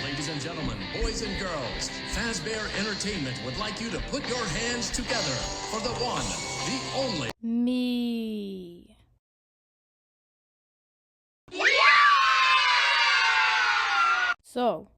Ladies and gentlemen, boys and girls, Fazbear Entertainment would like you to put your hands together for the one, the only... Me. So,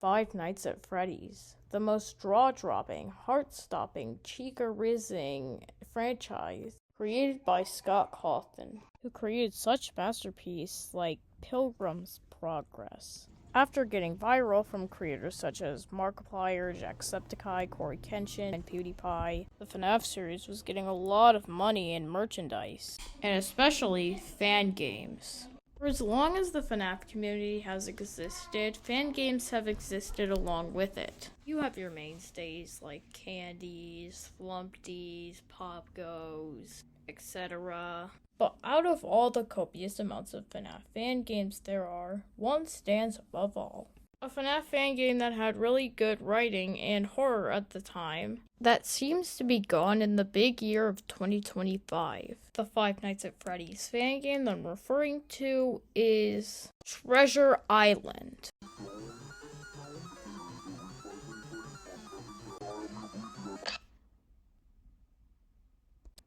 Five Nights at Freddy's, the most jaw-dropping, heart-stopping, cheek-a-rizzing franchise created by Scott Cawthon, who created such masterpieces like Pilgrim's Progress. After getting viral from creators such as Markiplier, Jacksepticeye, Corey Kenshin, and PewDiePie, the FNAf series was getting a lot of money in merchandise, and especially fan games. For as long as the FNAf community has existed, fan games have existed along with it. You have your mainstays like Candies, Flumpties, Pop Goes, etc. But out of all the copious amounts of FNAf fan games there are, one stands above all. A FNAf fan game that had really good writing and horror at the time that seems to be gone in the big year of 2025. The Five Nights at Freddy's fan game that I'm referring to is Treasure Island.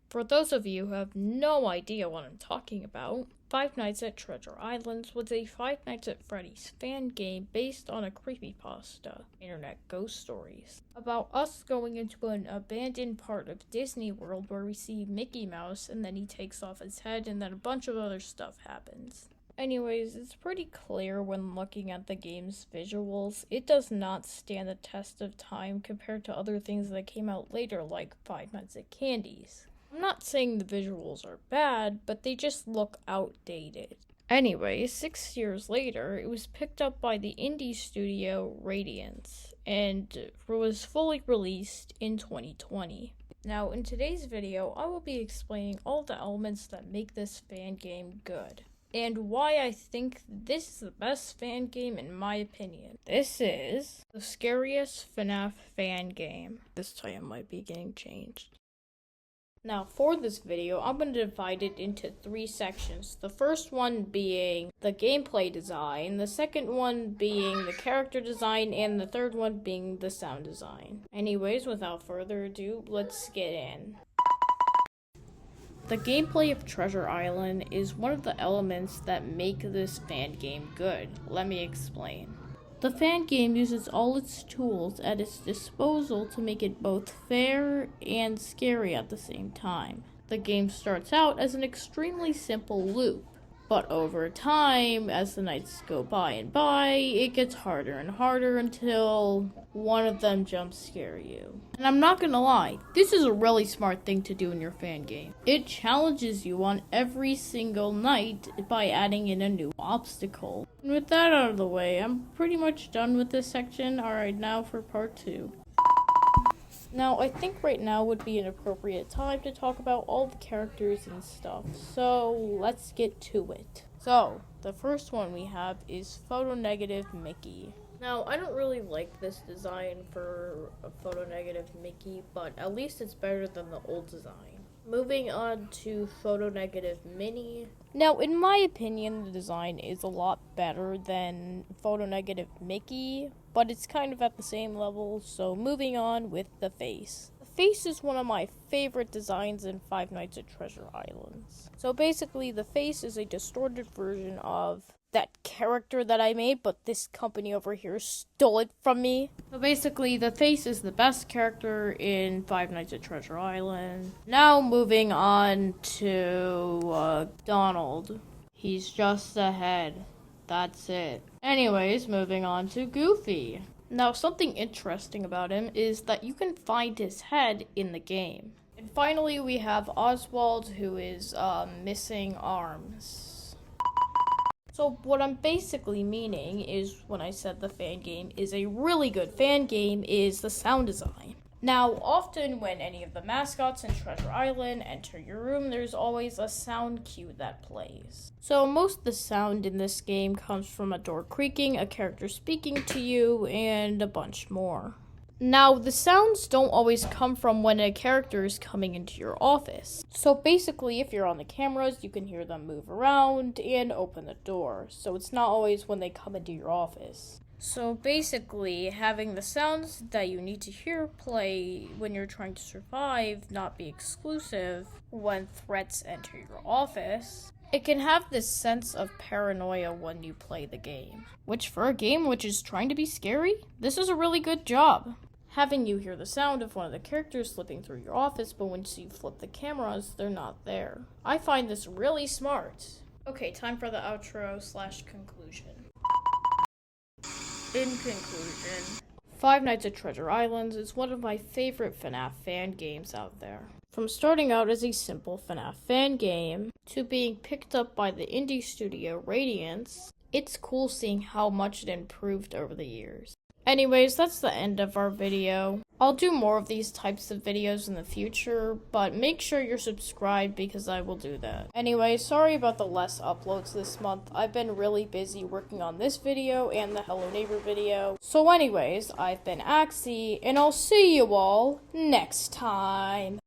For those of you who have no idea what I'm talking about, Five Nights at Treasure Island was a Five Nights at Freddy's fan game based on a creepypasta, internet ghost stories, about us going into an abandoned part of Disney World where we see Mickey Mouse and then he takes off his head and then a bunch of other stuff happens. Anyways, it's pretty clear when looking at the game's visuals, it does not stand the test of time compared to other things that came out later like Five Nights at Candies. I'm not saying the visuals are bad, but they just look outdated. Anyway, 6 years later, it was picked up by the indie studio Radiance, and was fully released in 2020. Now, in today's video, I will be explaining all the elements that make this fan game good, and why I think this is the best fan game in my opinion. This is the scariest FNAf fan game. This time might be getting changed. Now, for this video, I'm going to divide it into 3 sections. The first one being the gameplay design, the second one being the character design, and the third one being the sound design. Anyways, without further ado, let's get in. The gameplay of Treasure Island is one of the elements that make this fan game good. Let me explain. The fan game uses all its tools at its disposal to make it both fair and scary at the same time. The game starts out as an extremely simple loop, but over time, as the nights go by and by, it gets harder and harder until one of them jump scare you. And I'm not gonna lie, this is a really smart thing to do in your fan game. It challenges you on every single night by adding in a new obstacle. And with that out of the way, I'm pretty much done with this section. Alright, now for part 2. Now, I think right now would be an appropriate time to talk about all the characters and stuff, so let's get to it. So, the first one we have is Photo Negative Mickey. Now, I don't really like this design for a Photo Negative Mickey, but at least it's better than the old design. Moving on to Photo Negative Minnie. Now, in my opinion, the design is a lot better than Photo Negative Mickey, but it's kind of at the same level, so moving on with the face. The face is one of my favorite designs in Five Nights at Treasure Island. So basically, the face is a distorted version of that character that I made, but this company over here stole it from me. So basically, the face is the best character in Five Nights at Treasure Island. Now moving on to Donald. He's just a head. That's it. Anyways, moving on to Goofy. Now, something interesting about him is that you can find his head in the game. And finally, we have Oswald, who is missing arms. So what I'm basically meaning is, when I said the fan game is a really good fan game, is the sound design. Now, often when any of the mascots in Treasure Island enter your room, there's always a sound cue that plays. So most of the sound in this game comes from a door creaking, a character speaking to you, and a bunch more. Now, the sounds don't always come from when a character is coming into your office. So basically, if you're on the cameras, you can hear them move around and open the door. So it's not always when they come into your office. So basically, having the sounds that you need to hear play when you're trying to survive not be exclusive when threats enter your office. It can have this sense of paranoia when you play the game. Which for a game which is trying to be scary, this is a really good job. Having you hear the sound of one of the characters slipping through your office, but once you flip the cameras, they're not there. I find this really smart. Okay, time for the outro/conclusion. In conclusion, Five Nights at Treasure Islands is one of my favorite FNAf fan games out there. From starting out as a simple FNAf fan game, to being picked up by the indie studio Radiance, it's cool seeing how much it improved over the years. Anyways, that's the end of our video. I'll do more of these types of videos in the future, but make sure you're subscribed because I will do that. Anyway, sorry about the less uploads this month. I've been really busy working on this video and the Hello Neighbor video. So anyways, I've been Axzee, and I'll see you all next time.